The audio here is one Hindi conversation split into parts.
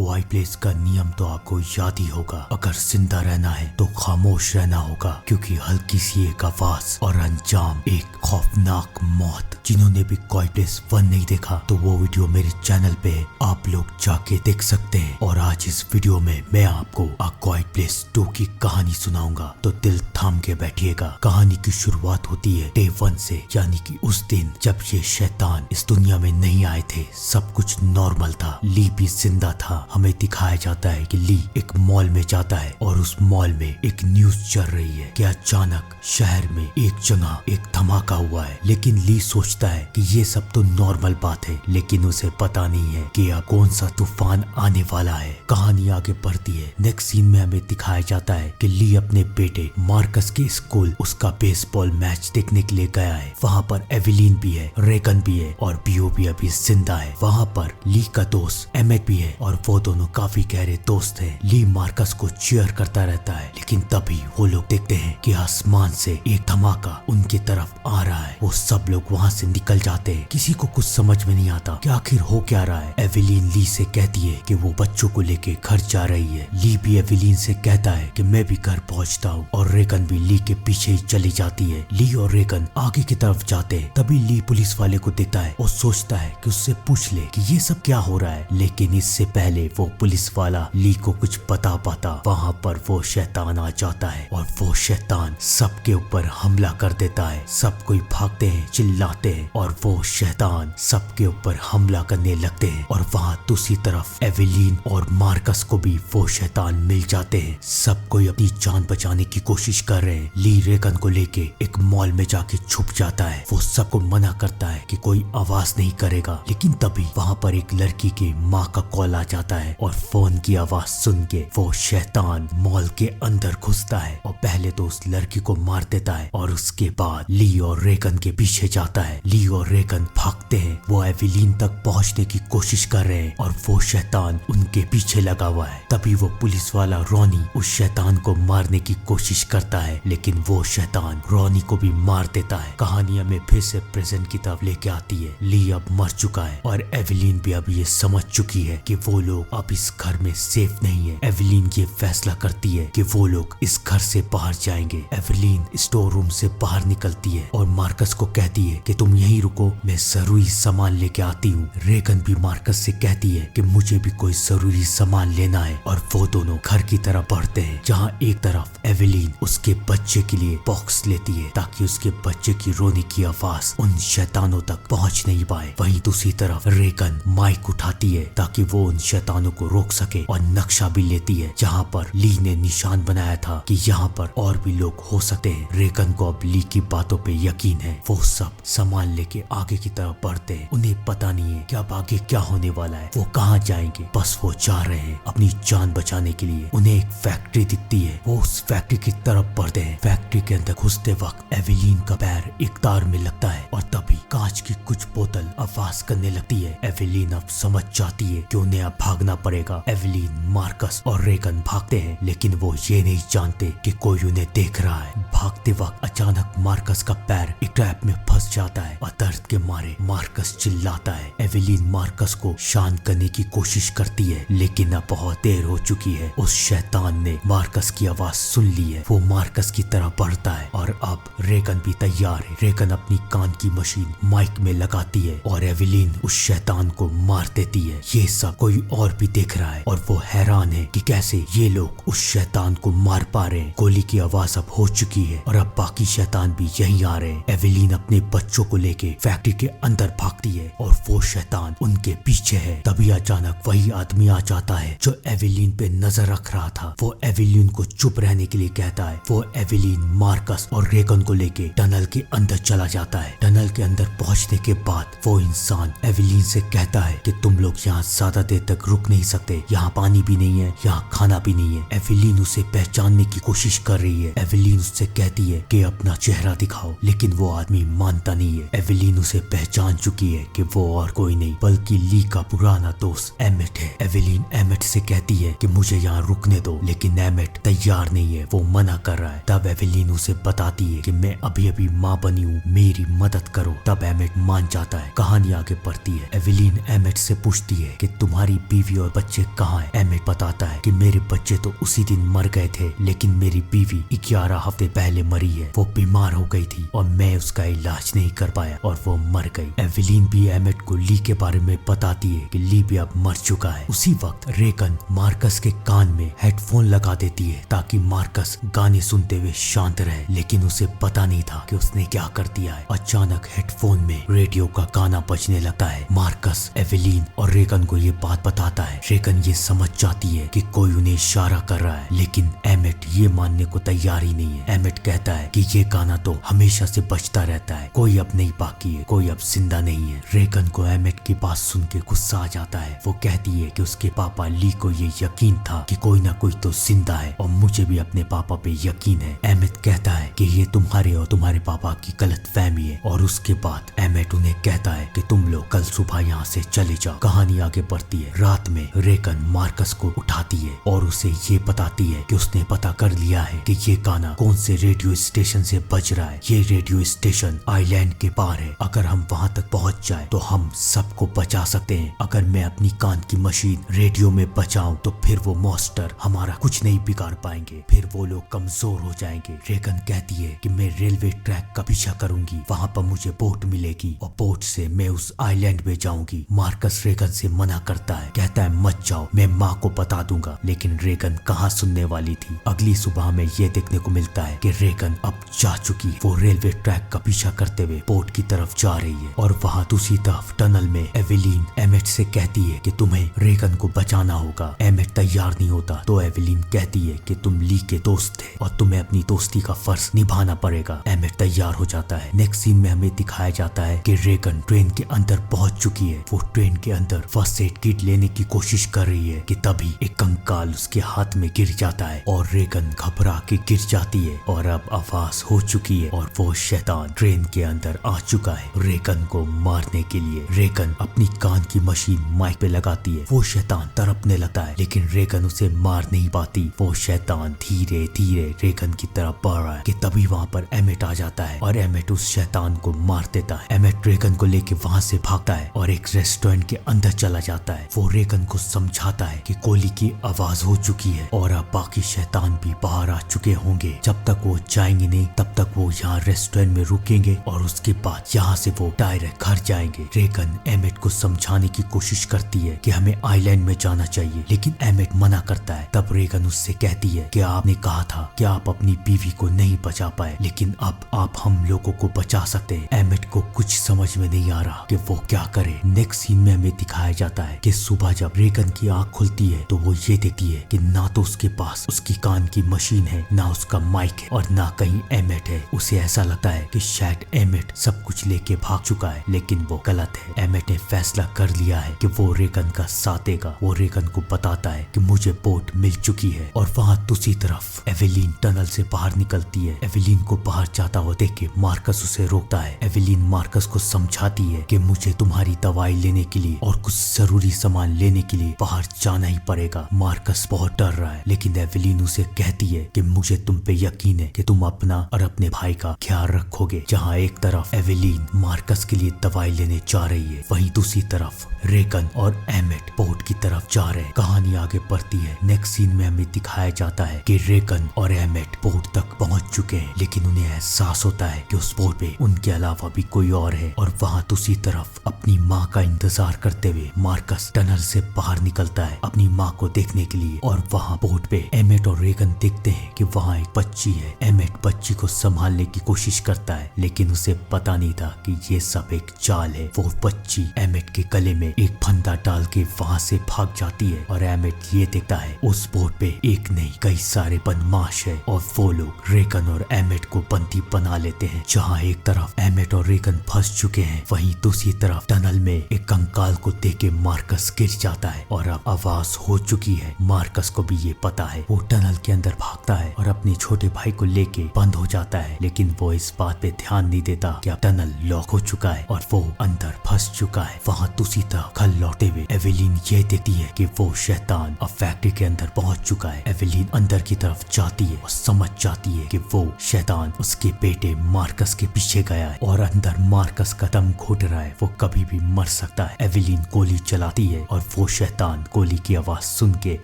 क्वाइट प्लेस का नियम तो आपको याद ही होगा। अगर जिंदा रहना है तो खामोश रहना होगा, क्योंकि हल्की सी एक आवाज और अंजाम एक खौफनाक मौत। जिन्होंने भी क्वाइट प्लेस 1 नहीं देखा तो वो वीडियो मेरे चैनल पे आप लोग जाके देख सकते हैं। और आज इस वीडियो में मैं आपको क्वाइट प्लेस 2 की कहानी सुनाऊंगा, तो दिल थाम के बैठिएगा। कहानी की शुरुआत होती है डे 1 से, यानी कि उस दिन जब ये शैतान इस दुनिया में नहीं आए थे। सब कुछ नॉर्मल था, ली भी जिंदा था। हमें दिखाया जाता है कि ली एक मॉल में जाता है और उस मॉल में एक न्यूज चल रही है कि अचानक शहर में एक जगह एक धमाका हुआ है। लेकिन ली सोचता है कि ये सब तो नॉर्मल बात है, लेकिन उसे पता नहीं है कि अब कौन सा तूफान आने वाला है। कहानी आगे बढ़ती है। नेक्स्ट सीन में हमें दिखाया जाता है कि ली अपने बेटे मार्कस के स्कूल उसका बेसबॉल मैच देखने के लिए गया है। वहाँ पर एवेलिन भी है, रेगन भी है और बीओ भी अभी जिंदा है। वहाँ पर ली का दोस्त एमेट भी है और वो दोनों काफी गहरे दोस्त हैं। ली मार्कस को चीयर करता रहता है, लेकिन तभी वो लोग देखते हैं कि आसमान से एक धमाका उनकी तरफ आ रहा है। वो सब लोग वहाँ से निकल जाते हैं। किसी को कुछ समझ में नहीं आता कि आखिर हो क्या रहा है। एवेलिन ली से कहती है कि वो बच्चों को लेके घर जा रही है। ली भी एवेलिन से कहता है कि मैं भी घर पहुँचता हूँ, और रेगन भी ली के पीछे ही चली जाती है। ली और रेगन आगे की तरफ जाते हैं। तभी ली पुलिस वाले को देखता है और सोचता है कि उससे पूछ ले कि ये सब क्या हो रहा है, लेकिन इससे पहले वो पुलिस वाला ली को कुछ बता पाता, वहाँ पर वो शैतान आ जाता है और वो शैतान सबके ऊपर हमला कर देता है। सब कोई भागते हैं, चिल्लाते हैं और वो शैतान सबके ऊपर हमला करने लगते हैं। और वहाँ दूसरी तरफ एवेलिन और मार्कस को भी वो शैतान मिल जाते हैं। सब कोई अपनी जान बचाने की कोशिश कर रहे हैं। ली रेगन को लेके एक मॉल में जाके छुप जाता है। वो सबको मना करता है कि कोई आवाज नहीं करेगा, लेकिन तभी वहाँ पर एक लड़की की माँ का कॉल आ जाता है और फोन की आवाज सुन के वो शैतान मॉल के अंदर घुसता है और पहले तो उस लड़की को मार देता है और उसके बाद ली और रेगन के पीछे जाता है। ली और रेगन भागते हैं। वो एवेलिन तक पहुंचने की कोशिश कर रहे हैं और वो शैतान उनके पीछे लगा हुआ है। तभी वो पुलिस वाला रॉनी उस शैतान को मारने की कोशिश करता है, लेकिन वो शैतान रॉनी को भी मार देता है। कहानी हमें फिर से प्रेजेंट की तरफ लेके आती है। ली अब मर चुका है और एवेलिन भी अब ये समझ चुकी है कि वो लोग अब इस घर में सेफ नहीं है। एवेलिन ये फैसला करती है कि वो लोग इस घर से बाहर जाएंगे। एवेलिन स्टोर रूम से बाहर निकलती है और मार्कस को कहती है कि तुम यहीं रुको, मैं जरूरी सामान लेके आती हूँ। रेगन भी मार्कस से कहती है कि मुझे भी कोई जरूरी सामान लेना है और वो दोनों घर की तरफ बढ़ते हैं, जहाँ एक तरफ एवेलिन उसके बच्चे के लिए बॉक्स लेती है ताकि उसके बच्चे की रोने की आवाज उन शैतानों तक पहुँच नहीं पाए। वहीं दूसरी तरफ रेगन माइक उठाती है ताकि वो उन शैतानों को रोक सके और नक्शा भी लेती है जहाँ पर ली ने निशान बनाया था कि यहाँ पर और भी लोग हो सकते हैं। रेगन को अब ली की बातों पे यकीन है। वो सब सामान लेके आगे की तरफ बढ़ते हैं। उन्हें पता नहीं है कि अब आगे क्या होने वाला है, वो कहाँ जाएंगे। बस वो जा रहे हैं अपनी जान बचाने के लिए। उन्हें एक फैक्ट्री दिखती है। वो उस फैक्ट्री की तरफ बढ़ते हैं। फैक्ट्री के अंदर घुसते वक्त एवेलिन का पैर एक तार में लगता है और तभी कांच की कुछ बोतल आवाज करने लगती है। एवेलिन अब समझ जाती है कि उन्हें अब भागना पड़ेगा। एवेलिन, मार्कस और रेगन भागते हैं, लेकिन वो ये नहीं जानते कि कोई उन्हें देख रहा है। भागते वक्त अचानक मार्कस का पैर एक ट्रैप में फंस जाता है और दर्द के मारे मार्कस चिल्लाता है। एवेलिन मार्कस को शांत करने की कोशिश करती है, लेकिन अब बहुत देर हो चुकी है। उस शैतान ने मार्कस की आवाज सुन ली है। वो मार्कस की तरफ बढ़ता है और अब रेगन भी तैयार है। रेगन अपनी कान की मशीन माइक में लगाती है और एवेलिन उस शैतान को मार देती है। ये सब कोई और भी देख रहा है और वो हैरान है कि कैसे ये लोग उस शैतान को मार पा रहे हैं। गोली की आवाज अब हो चुकी है और अब बाकी शैतान भी यहीं आ रहे हैं। एवेलिन अपने बच्चों को लेके फैक्ट्री के अंदर भागती है और वो शैतान उनके पीछे है। तभी अचानक वही आदमी आ जाता है जो एवेलिन पे नजर रख रहा था। वो एवेलिन को चुप रहने के लिए कहता है। वो एवेलिन, मार्कस और रेगन को लेके टनल के अंदर चला जाता है। टनल के अंदर पहुंचने के बाद वो इंसान एवेलिन से कहता है कि तुम लोग यहाँ ज्यादा देर तक रुक नहीं सकते, यहाँ पानी भी नहीं है, यहाँ खाना भी नहीं है। एवेलिन उसे पहचानने की कोशिश कर रही है। एवेलिन उससे कहती है कि अपना चेहरा दिखाओ, लेकिन वो आदमी मानता नहीं है। एवेलिन उसे पहचान चुकी है कि वो और कोई नहीं बल्कि ली का पुराना दोस्त एमेट है। एवेलिन एमेट से कहती है कि मुझे यहाँ रुकने दो, लेकिन एमेट तैयार नहीं है, वो मना कर रहा है। तब एवेलिन उसे बताती है कि मैं अभी अभी माँ बनी हूँ, मेरी मदद करो। तब एमेट मान जाता है। कहानी आगे बढ़ती है। एवेलिन एमेट से पूछती है कि तुम्हारी बीवी बीवी और बच्चे कहाँ हैं? एमेट बताता है कि मेरे बच्चे तो उसी दिन मर गए थे, लेकिन मेरी बीवी 11 हफ्ते पहले मरी है। वो बीमार हो गई थी और मैं उसका इलाज नहीं कर पाया और वो मर गई। एवेलिन भी एमेट को ली के बारे में बताती है कि ली भी अब मर चुका है। उसी वक्त रेगन मार्कस के कान में हेडफोन लगा देती है ताकि मार्कस गाने सुनते हुए शांत रहे, लेकिन उसे पता नहीं था कि उसने क्या कर दिया है। अचानक हेडफोन में रेडियो का गाना बजने लगता है। मार्कस एवेलिन और रेगन को ये बात बताता है। रेगन ये समझ जाती है कि कोई उन्हें इशारा कर रहा है, लेकिन एमेट ये मानने को तैयार ही नहीं है। एमेट कहता है कि ये गाना तो हमेशा से बजता रहता है, कोई अब नहीं बाकी है, कोई अब जिंदा नहीं है। रेगन को एमेट की बात सुन के गुस्सा आ जाता है। वो कहती है कि उसके पापा ली को ये यकीन था कि कोई ना कोई तो जिंदा है और मुझे भी अपने पापा पे यकीन है। एमेट कहता है कि ये तुम्हारे और तुम्हारे पापा की गलतफहमी है और उसके बाद एमेट उन्हें कहता है कि तुम लोग कल सुबह यहाँ से चले जाओ। कहानी आगे बढ़ती है। रात में रेगन मार्कस को उठाती है और उसे ये बताती है कि उसने पता कर लिया है कि ये गाना कौन से रेडियो स्टेशन से बज रहा है। ये रेडियो स्टेशन आइलैंड के पार है। अगर हम वहाँ तक पहुँच जाए तो हम सबको बचा सकते हैं। अगर मैं अपनी कान की मशीन रेडियो में बचाऊं तो फिर वो मॉन्स्टर हमारा कुछ नहीं बिगाड़ पाएंगे, फिर वो लोग कमजोर हो जाएंगे। रेगन कहती है कि मैं रेलवे ट्रैक का पीछा करूंगी, वहाँ पर मुझे बोट मिलेगी और बोट से मैं उस आइलैंड में जाऊंगी। मार्कस रेगन से मना करता है, कहता है मत जाओ, मैं माँ को बता दूंगा। लेकिन रेगन कहाँ सुनने वाली थी। अगली सुबह में ये देखने को मिलता है कि रेगन अब जा चुकी है। वो रेलवे ट्रैक का पीछा करते हुए बोट की तरफ जा रही है और वहाँ दूसरी तरफ टनल में एवेलिन एमेट से कहती है कि तुम्हें रेगन को बचाना होगा। एमेट तैयार नहीं होता तो एवेलिन कहती है कि तुम ली के दोस्त थे और तुम्हें अपनी दोस्ती का फर्ज निभाना पड़ेगा। एमेट तैयार हो जाता है। नेक्स्ट सीन में हमें दिखाया जाता है कि रेगन ट्रेन के अंदर पहुंच चुकी है। वो ट्रेन के अंदर फर्स्ट एड किट लेने की कोशिश कर रही है कि तभी एक कंकाल उसके हाथ में गिर जाता है और रेगन घबरा के गिर जाती है और अब आवाज हो चुकी है और वो शैतान ट्रेन के अंदर आ चुका है रेगन को मारने के लिए। रेगन अपनी कान की मशीन माइक पे लगाती है। वो शैतान तड़पने लगता है लेकिन रेगन उसे मार नहीं पाती। वो शैतान धीरे धीरे रेगन की तरफ बढ़ रहा है कि तभी वहाँ पर एमेट आ जाता है और एमेट उस शैतान को मार देता है। एमेट रेगन को लेके वहाँ से भागता है और एक रेस्टोरेंट के अंदर चला जाता है। वो रेगन को समझाता है कि गोली की आवाज हो चुकी है और अब बाकी शैतान भी बाहर आ चुके होंगे। जब तक वो जाएंगे नहीं तब तक वो यहाँ रेस्टोरेंट में रुकेंगे और उसके बाद यहाँ से वो डायरेक्ट घर जाएंगे। रेगन एमेट को समझाने की कोशिश करती है कि हमें आइलैंड में जाना चाहिए, लेकिन एमेट मना करता है। तब रेगन उससे कहती है कि आपने कहा था कि आप अपनी बीवी को नहीं बचा पाए, लेकिन अब आप हम लोगों को बचा सकते हैं। एमेट को कुछ समझ में नहीं आ रहा कि वो क्या करे। नेक्स्ट सीन में हमें दिखाया जाता है कि सुबह जब रेगन की आंख खुलती है तो वो ये देखती है कि ना तो उसके पास उसकी कान की मशीन है, ना उसका माइक है और ना कहीं एमेट है। उसे ऐसा लगता है कि शायद एमेट सब कुछ लेके भाग चुका है, लेकिन वो गलत है। एमेट ने फैसला कर लिया है कि वो रेगन का साथ देगा। वो रेगन को बताता है कि मुझे बोट मिल चुकी है और वहाँ दूसरी तरफ एवेलिन टनल से बाहर निकलती है। एवेलिन को बाहर जाता हुआ देख के मार्कस उसे रोकता है। एवेलिन मार्कस को समझाती है कि मुझे तुम्हारी दवाई लेने के लिए और कुछ जरूरी सामान लेने के लिए बाहर जाना ही पड़ेगा। मार्कस बहुत डर रहा है, लेकिन एवेलिन उसे कहती है कि मुझे तुम पे यकीन है कि तुम अपना और अपने भाई का ख्याल रखोगे। जहाँ एक तरफ एवेलिन मार्कस के लिए दवाई लेने जा रही है, वहीं दूसरी तरफ रेगन और एमेट बोट की तरफ जा रहे हैं। कहानी आगे बढ़ती है। नेक्स्ट सीन में हमें दिखाया जाता है कि रेगन और एमेट बोट तक पहुंच चुके हैं, लेकिन उन्हें एहसास होता है कि उस बोट पे उनके अलावा भी कोई और है। और वहाँ दूसरी तरफ अपनी माँ का इंतजार करते हुए मार्कस टनल से बाहर निकलता है अपनी माँ को देखने के लिए। और वहाँ बोट पे एमेट और रेगन देखते हैं कि वहाँ एक बच्ची है। एमेट बच्ची को संभालने की कोशिश करता है, लेकिन उसे पता नहीं था कि ये सब एक चाल है। वो बच्ची एमेट के गले में एक फंदा डाल के वहाँ से भाग जाती है और एमेट ये देखता है उस बोट पे एक नहीं कई सारे बदमाश है और वो लोग रेगन और एमेट को बंदी बना लेते हैं। जहाँ एक तरफ एमेट और रेगन फंस चुके हैं, वहीं दूसरी तरफ टनल में एक कंकाल को देख के मार्कस गिर जाता है और अब आवाज हो चुकी है। मार्कस को भी ये पता है। वो टनल के अंदर भागता है और अपने छोटे भाई को लेके बंद हो जाता है, लेकिन वो इस बात पे ध्यान नहीं देता कि अब टनल लॉक हो चुका है और वो अंदर फंस चुका है। वहाँ दूसरी तरफ घर लौटते हुए एवेलिन ये देखती है कि वो शैतान अब फैक्ट्री के अंदर पहुंच चुका है। एवेलिन अंदर की तरफ जाती है और समझ जाती है कि वो शैतान उसके बेटे मार्कस के पीछे गया है और अंदर मार्कस का दम घुट रहा है, वो कभी भी मर सकता है। एवेलिन गोली चलाती है और वो शैतान गोली की आवाज सुन के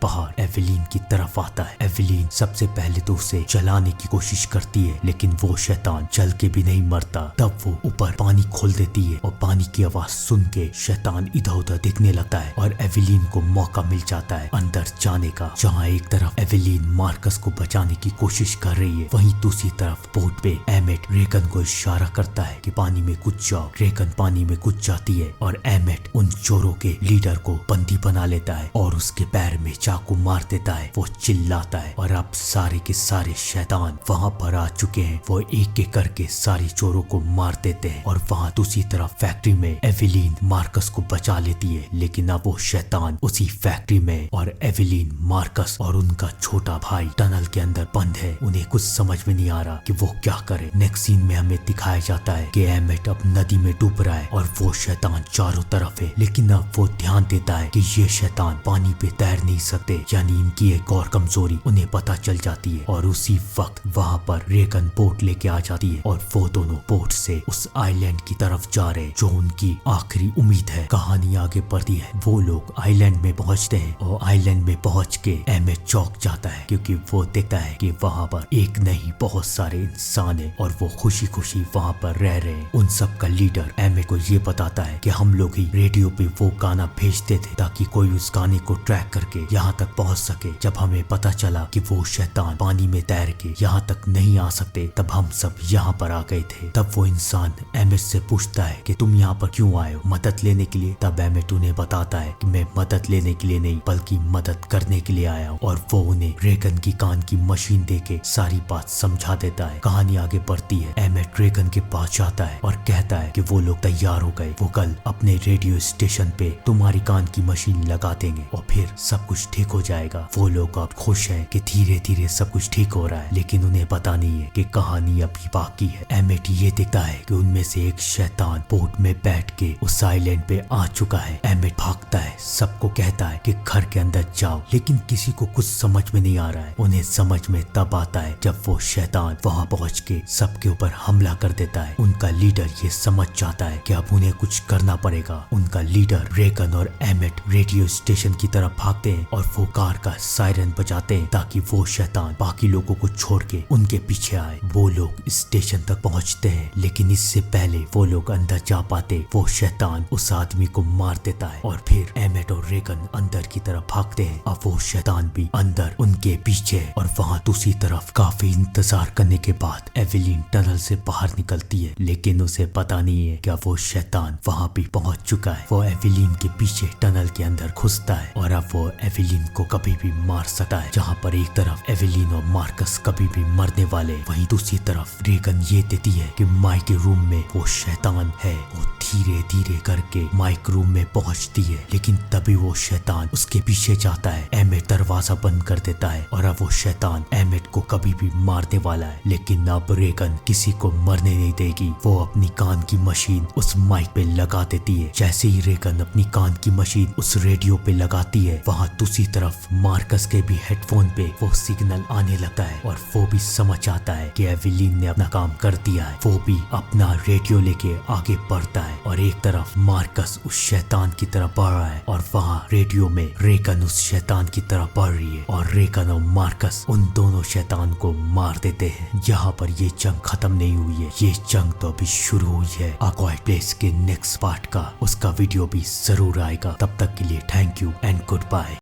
बाहर एवेलिन की तरफ आता है। एवेलिन सबसे पहले तो उसे जलाने की कोशिश करती है, लेकिन वो शैतान जल के भी नहीं मरता। तब वो ऊपर पानी खोल देती है और पानी की आवाज सुन के शैतान इधर उधर दिखने लगता है और एवेलिन को मौका मिल जाता है अंदर जाने का। जहाँ एक तरफ एवेलिन मार्कस को बचाने की कोशिश कर रही है, वहीं दूसरी तरफ बोट पे एमेट रेगन को इशारा करता है कि पानी में कूद जाओ। रेगन पानी में कूद जाती है और एमेट उन चोरों के लीडर को बंदी बना लेता है और उसके पैर में चाकू मार देता है। वो चिल्लाता है और अब सारे के सारे शैतान वहाँ पर आ चुके हैं। वो एक एक करके सारे चोरों को मार देते हैं और वहाँ दूसरी तरफ फैक्ट्री में एवेलिन मार्कस को बचा लेती है, लेकिन अब वो शैतान उसी फैक्ट्री में और एवेलिन, मार्कस और उनका छोटा भाई टनल के अंदर बंद है। उन्हें कुछ समझ में नहीं आ रहा कि वो क्या करे। नेक्स्ट सीन में हमें दिखाया जाता है कि एमेट अब नदी में डूब रहा है और वो शैतान चारों तरफ है, लेकिन अब वो ध्यान देता है कि ये शैतान पानी पे तैर नहीं सकते, यानी इनकी एक और कमजोरी उन्हें पता चल जाती है। और उसी वक्त वहाँ पर रेगन बोट लेके आ जाती है और वो दोनों बोट से उस आइलैंड की तरफ जा रहे जो उनकी आखिरी उम्मीद है। कहानी आगे बढ़ती है। वो लोग आइलैंड में पहुंचते हैं और आइलैंड में पहुंच के एमेट चौंक जाता है, क्योंकि वो देखता है कि वहाँ पर एक नहीं बहुत सारे इंसान है और वो खुशी खुशी वहाँ पर रह रहे हैं। उन सब का लीडर एमेट को ये बताता है कि हम लोग ही रेडियो पे वो गाना भेजते थे ताकि कोई उस गाने को ट्रैक करके यहाँ तक पहुँच सके। जब हमें पता चला कि वो शैतान पानी में तैर के यहाँ तक नहीं आ सकते, तब हम सब यहाँ पर आ गए थे। तब वो इंसान एमेट से पूछता है कि तुम यहाँ पर क्यों आए हो, मदद लेने के लिए? तब एमेट उन्हें बताता है कि मैं मदद लेने के लिए नहीं बल्कि मदद करने के लिए आया हूँ, और वो उन्हें रेगन की कान की मशीन देके सारी बात समझा देता है। कहानी आगे बढ़ती है। एमेट रेगन के पास जाता है और कहता है कि वो लोग तैयार हो गए, वो कल अपने रेडियो स्टेशन पे तुम्हारी कान की मशीन लगा देंगे और फिर सब कुछ ठीक हो जाएगा। वो लोग अब खुश हैं कि धीरे धीरे सब कुछ ठीक हो रहा है, लेकिन उन्हें पता नहीं है कि कहानी अभी बाकी है। एमेट ये देखता है कि उनमें से एक शैतान बोट में बैठ के उस आइलैंड पे आ चुका है। एमेट भागता है, सबको कहता है कि घर के अंदर जाओ, लेकिन किसी को कुछ समझ में नहीं आ रहा है। उन्हें समझ में तब आता है जब वो शैतान वहाँ पहुँच के सबके ऊपर हमला कर देता है। उनका लीडर ये समझ जाता है कि अब उन्हें कुछ करना पड़ेगा। उनका लीडर रेगन और एमेट रेडियो स्टेशन की तरफ भागते हैं और वो कार का सायरन बजाते हैं ताकि वो शैतान बाकी लोगों को छोड़ के उनके पीछे आए। वो लोग स्टेशन तक पहुँचते हैं, लेकिन इससे पहले वो लोग अंदर जा पाते वो शैतान उस आदमी को मार देता है और फिर एमेट और रेगन अंदर की तरफ भागते हैं। अब वो शैतान भी अंदर उनके पीछे है और वहाँ दूसरी तरफ काफी इंतजार करने के बाद एवेलिन टनल से बाहर निकलती है, लेकिन उसे पता नहीं है क्या वो शैतान वहाँ भी पहुँच चुका है। वो एवेलिन के पीछे टनल के अंदर घुसता है और अब वो एवेलिन को कभी भी मार सकता है। जहाँ पर एक तरफ एवेलिन और मार्कस कभी भी मरने वाले, वहीं दूसरी तरफ रेगन ये देती है कि माइक के रूम में वो शैतान है। वो धीरे धीरे करके माइक रूम में पहुंचती है, लेकिन तभी वो शैतान उसके पीछे जाता है। एमेट दरवाजा बंद कर देता है और अब वो शैतान एमेट को कभी भी मारने वाला है, लेकिन अब रेगन किसी को मरने नहीं देगी। वो अपनी कान की मशीन उस माइक पे लगा देती है। जैसे ही रेगन अपनी कान की मशीन उस रेडियो पे लगाती है, वहाँ दूसरी तरफ मार्कस के भी हेडफोन पे वो सिग्नल आने लगता है और वो भी समझ आता है कि एवेलिन ने अपना काम कर दिया है। वो भी अपना रेडियो लेके आगे बढ़ता है और एक तरफ मार्कस उस शैतान की तरफ बढ़ रहा है और वहाँ रेडियो में रेगन उस शैतान की तरफ बढ़ रही है और रेगन और मार्कस उन दोनों शैतान को मार देते हैं। यहाँ पर ये जंग खत्म नहीं हुई है, ये जंग तो अभी शुरू हुई है। A Quiet Place के नेक्स्ट पार्ट का उसका वीडियो भी जरूर आएगा। तब तक के लिए thank you and good bye.